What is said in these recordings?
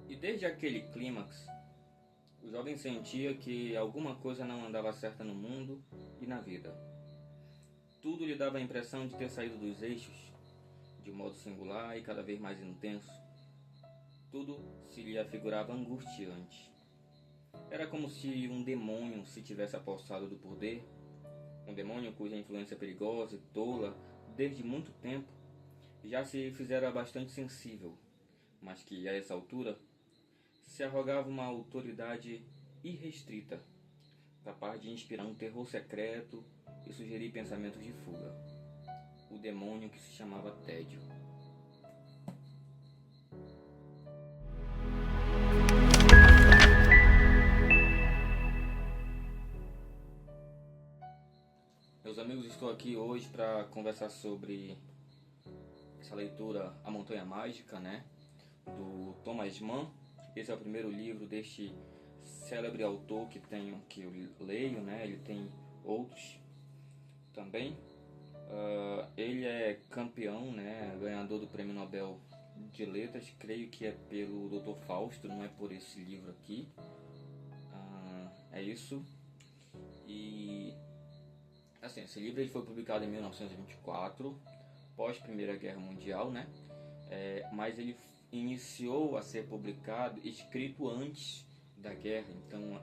E desde aquele clímax, o jovem sentia que alguma coisa não andava certa no mundo e na vida. Tudo lhe dava a impressão de ter saído dos eixos, de modo singular e cada vez mais intenso. Tudo se lhe afigurava angustiante. Era como se um demônio se tivesse apossado do poder, um demônio cuja influência perigosa e tola, desde muito tempo, já se fizera bastante sensível, mas que, a essa altura, se arrogava uma autoridade irrestrita, capaz de inspirar um terror secreto e sugerir pensamentos de fuga. O demônio que se chamava tédio. Meus amigos, estou aqui hoje para conversar sobre essa leitura A Montanha Mágica, né, do Thomas Mann. Esse é o primeiro livro deste célebre autor que eu leio, né? Ele tem outros também. Ele é campeão, né, ganhador do Prêmio Nobel de Letras, creio que é pelo Dr. Fausto, não é por esse livro aqui. É isso. E assim, esse livro ele foi publicado em 1924, pós Primeira Guerra Mundial, né? Mas ele iniciou a ser publicado, escrito antes da guerra. Então,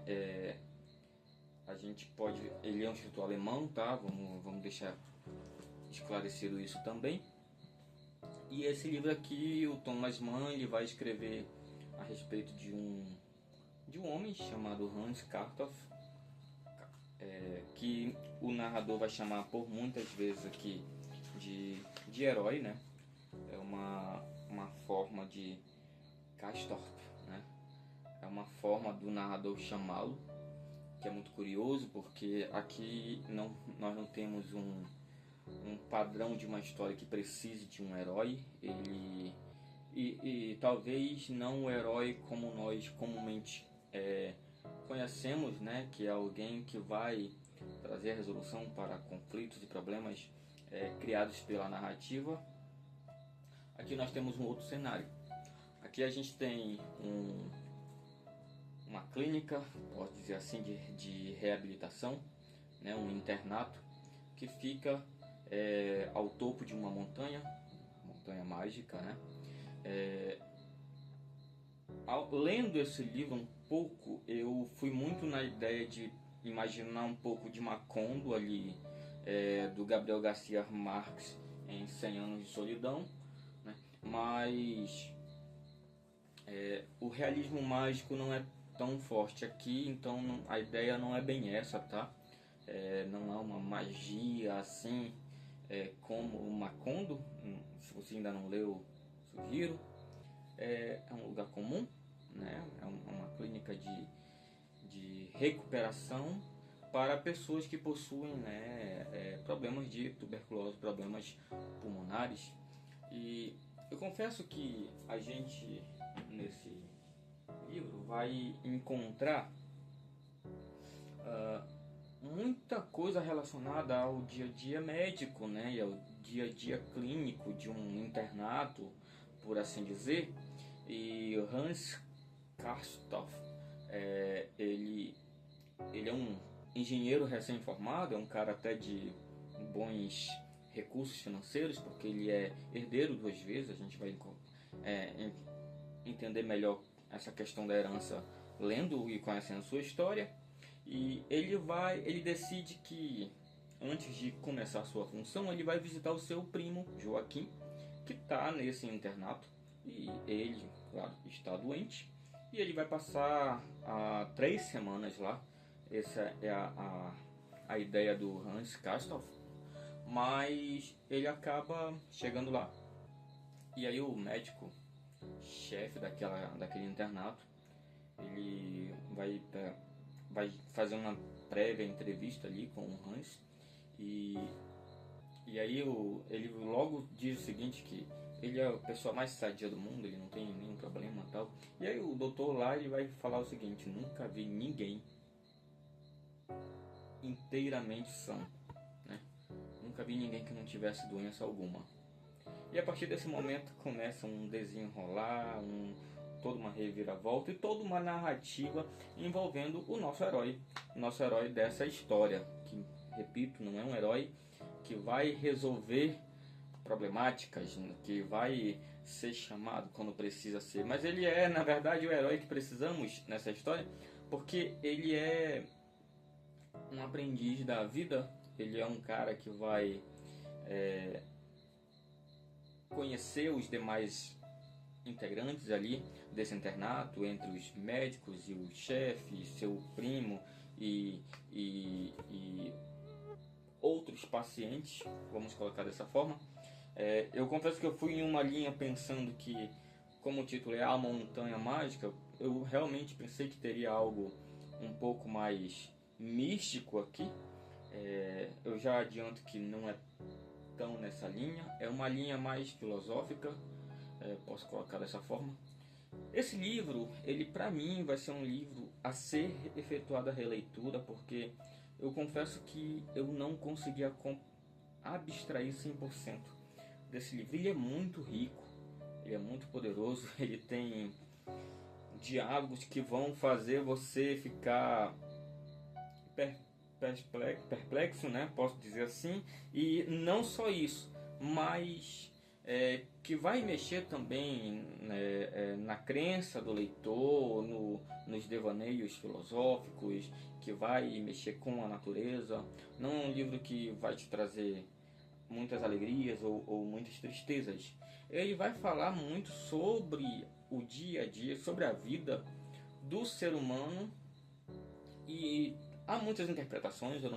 a gente pode, ele é um escritor alemão, tá? Vamos deixar esclarecido isso também. E esse livro aqui, o Thomas Mann, ele vai escrever a respeito de um homem chamado Hans Kartoff, que o narrador vai chamar por muitas vezes aqui de herói, né? É uma forma de Castorp, né? É uma forma do narrador chamá-lo, que é muito curioso, porque aqui nós não temos um padrão de uma história que precise de um herói. E talvez não o herói como nós comumente conhecemos, né? Que é alguém que vai trazer a resolução para conflitos e problemas criados pela narrativa. Aqui nós temos um outro cenário. Aqui a gente tem uma clínica, pode dizer assim, de reabilitação, né, um internato, que fica ao topo de uma montanha mágica, né? Lendo esse livro um pouco, eu fui muito na ideia de imaginar um pouco de Macondo ali, do Gabriel Garcia Marques em 100 Anos de Solidão, né? Mas o realismo mágico não é tão forte aqui, então a ideia não é bem essa, tá? Não é uma magia assim como o Macondo. Se você ainda não leu, sugiro. É um lugar comum, né? É uma clínica de recuperação para pessoas que possuem, né, problemas de tuberculose, problemas pulmonares. E eu confesso que a gente, nesse livro, vai encontrar muita coisa relacionada ao dia a dia médico, né, e ao dia a dia clínico de um internato, por assim dizer. E Hans Karstoff, ele é um engenheiro recém-formado, é um cara até de bons recursos financeiros, porque ele é herdeiro duas vezes. A gente vai entender melhor essa questão da herança lendo e conhecendo sua história. E ele decide que antes de começar sua função, ele vai visitar o seu primo Joaquim, que está nesse internato, e ele, claro, está doente, e ele vai passar 3 semanas lá. Essa é a ideia do Hans Castorf, mas ele acaba chegando lá. E aí o médico chefe daquele internato, ele vai fazer uma prévia entrevista ali com o Hans, e aí ele logo diz o seguinte, que ele é a pessoa mais sadia do mundo, ele não tem nenhum problema e tal. E aí o doutor lá, ele vai falar o seguinte: nunca vi ninguém inteiramente são, né? Nunca vi ninguém que não tivesse doença alguma. E a partir desse momento começa um desenrolar, toda uma reviravolta e toda uma narrativa envolvendo o nosso herói dessa história, que, repito, não é um herói que vai resolver problemáticas, que vai ser chamado quando precisa ser, mas ele é, na verdade, o herói que precisamos nessa história, porque ele é um aprendiz da vida, ele é um cara que vai conhecer os demais integrantes ali desse internato, entre os médicos e o chefe, seu primo e outros pacientes, vamos colocar dessa forma. Eu confesso que eu fui em uma linha pensando que, como o título é A Montanha Mágica, eu realmente pensei que teria algo um pouco mais místico aqui. Eu já adianto que não é tão nessa linha, é uma linha mais filosófica, posso colocar dessa forma. Esse livro, ele para mim vai ser um livro a ser efetuada a releitura, porque eu confesso que eu não conseguia abstrair 100% desse livro. Ele é muito rico, ele é muito poderoso, ele tem diálogos que vão fazer você ficar perplexo, né? Posso dizer assim. E não só isso, mas que vai mexer também na crença do leitor, nos devaneios filosóficos, que vai mexer com a natureza. Não é um livro que vai te trazer muitas alegrias ou muitas tristezas. Ele vai falar muito sobre o dia a dia, sobre a vida do ser humano, e há muitas interpretações. Eu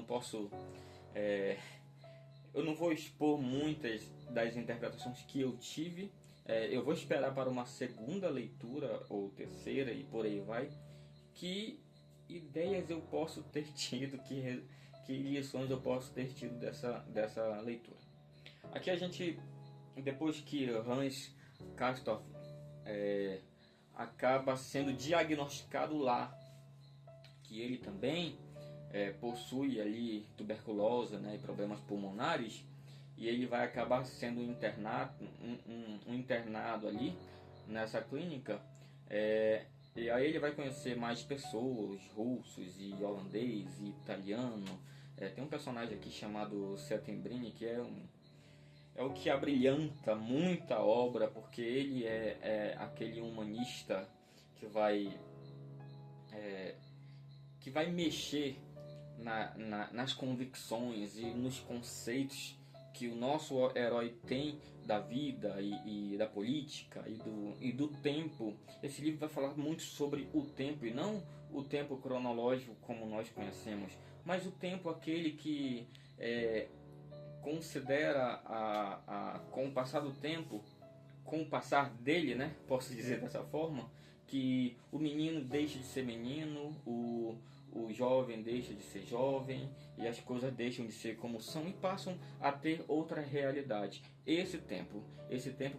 não vou expor muitas das interpretações que eu tive. Eu vou esperar para uma segunda leitura ou terceira e por aí vai, que ideias eu posso ter tido, que lições eu posso ter tido dessa leitura. Aqui a gente, depois que Hans Castorp acaba sendo diagnosticado lá, que ele também possui ali tuberculose, né, e problemas pulmonares, e ele vai acabar sendo um internado ali nessa clínica, e aí ele vai conhecer mais pessoas, russos e holandês e italiano. Tem um personagem aqui chamado Settembrini, que é o que abrilhanta muita obra, porque ele é aquele humanista que vai mexer nas convicções e nos conceitos que o nosso herói tem da vida e da política e do tempo. Esse livro vai falar muito sobre o tempo, e não o tempo cronológico como nós conhecemos, mas o tempo aquele que considera com o passar do tempo, com o passar dele, né, posso dizer dessa forma, que o menino deixa de ser menino, o jovem deixa de ser jovem, e as coisas deixam de ser como são e passam a ter outra realidade. Esse tempo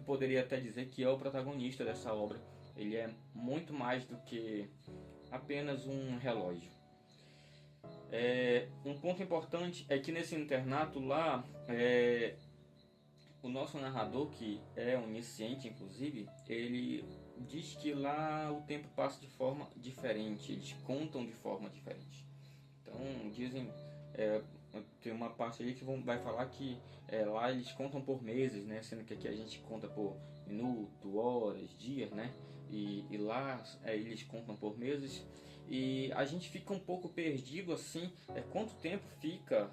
poderia até dizer que é o protagonista dessa obra. Ele é muito mais do que apenas um relógio. Um ponto importante é que nesse internato lá, o nosso narrador, que é um iniciante inclusive, ele diz que lá o tempo passa de forma diferente, eles contam de forma diferente. Então dizem, tem uma parte aí que vai falar que lá eles contam por meses, né? Sendo que aqui a gente conta por minuto, horas, dias, né? E lá eles contam por meses, e a gente fica um pouco perdido assim, quanto tempo fica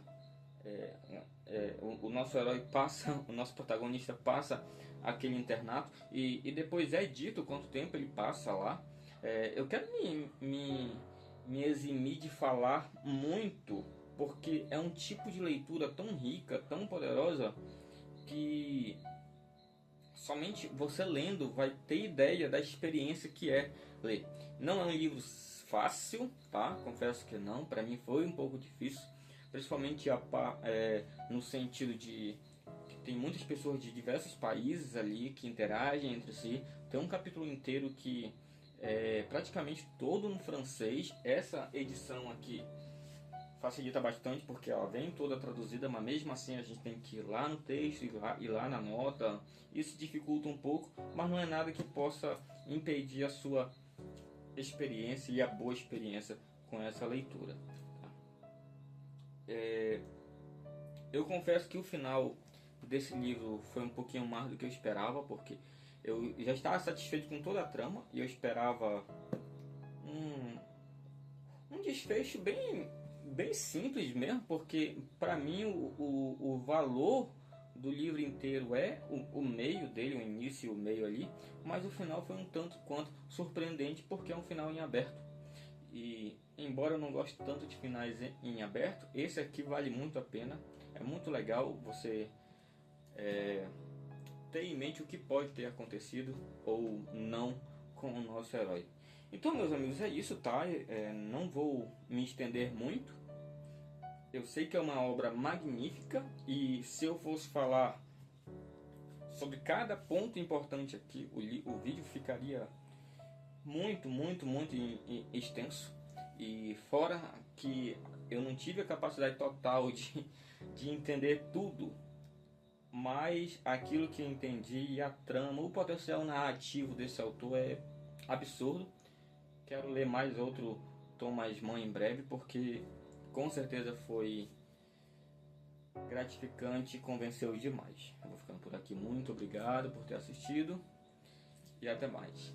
o nosso herói passa, o nosso protagonista passa aquele internato, e depois é dito quanto tempo ele passa lá. Eu quero me eximir de falar muito, porque é um tipo de leitura tão rica, tão poderosa, que somente você lendo vai ter ideia da experiência que é ler. Não é um livro fácil, tá? Confesso que não, para mim foi um pouco difícil, principalmente no sentido de que tem muitas pessoas de diversos países ali que interagem entre si. Tem um capítulo inteiro que é praticamente todo no francês. Essa edição aqui facilita bastante porque ela vem toda traduzida, mas mesmo assim a gente tem que ir lá no texto, ir lá na nota. Isso dificulta um pouco, mas não é nada que possa impedir a sua experiência e a boa experiência com essa leitura. Tá? Eu confesso que o final desse livro foi um pouquinho mais do que eu esperava, porque eu já estava satisfeito com toda a trama e eu esperava um desfecho bem simples mesmo, porque para mim o valor do livro inteiro é o meio dele, o início e o meio ali, mas o final foi um tanto quanto surpreendente porque é um final em aberto. E embora eu não goste tanto de finais em aberto, esse aqui vale muito a pena. É muito legal você ter em mente o que pode ter acontecido ou não com o nosso herói. Então, meus amigos, é isso, tá? Não vou me estender muito. Eu sei que é uma obra magnífica e se eu fosse falar sobre cada ponto importante aqui, o vídeo ficaria muito extenso. E fora que eu não tive a capacidade total de entender tudo, mas aquilo que eu entendi e a trama, o potencial narrativo desse autor é absurdo. Quero ler mais outro Thomas Mann em breve, porque com certeza foi gratificante e convenceu demais. Eu vou ficando por aqui. Muito obrigado por ter assistido e até mais.